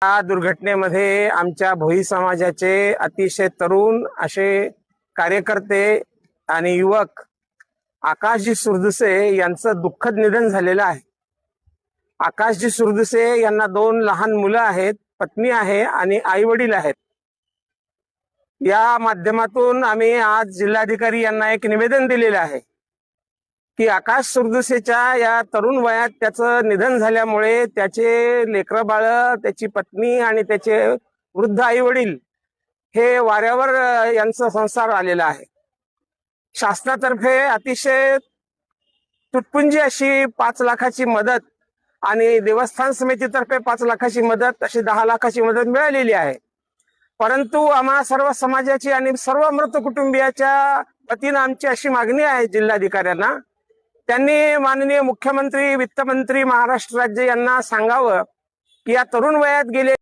या दुर्घटनेमध्ये आमच्या भोई समाजाचे अतिशय तरुण असे कार्यकर्ते आणि युवक आकाशजी सुरदुसे यांचं दुःखद निधन झालेलं आहे। आकाशजी सुरदुसे यांना 2 लहान मुलं आहेत, पत्नी आहे आणि आई वडील आहेत। या माध्यमातून आम्ही आज जिल्हाधिकारी यांना एक निवेदन दिलेलं आहे की आकाश सुरदुसेच्या या तरुण वयात त्याचं निधन झाल्यामुळे त्याचे लेकरं बाळ, त्याची पत्नी आणि त्याचे वृद्ध आई वडील हे वाऱ्यावर यांचा संसार आलेला आहे। शासनातर्फे अतिशय तुटपुंजी अशी 5 लाखाची मदत आणि देवस्थान समितीतर्फे 5 लाखाची मदत अशी 10 लाखाची मदत मिळालेली आहे। परंतु आम्हा सर्व समाजाची आणि सर्व मृत कुटुंबियाच्या वतीने आमची अशी मागणी आहे जिल्हाधिकाऱ्यांना, त्यांनी माननीय मुख्यमंत्री, वित्तमंत्री, महाराष्ट्र राज्य यांना सांगावं की या तरुण वयात गेले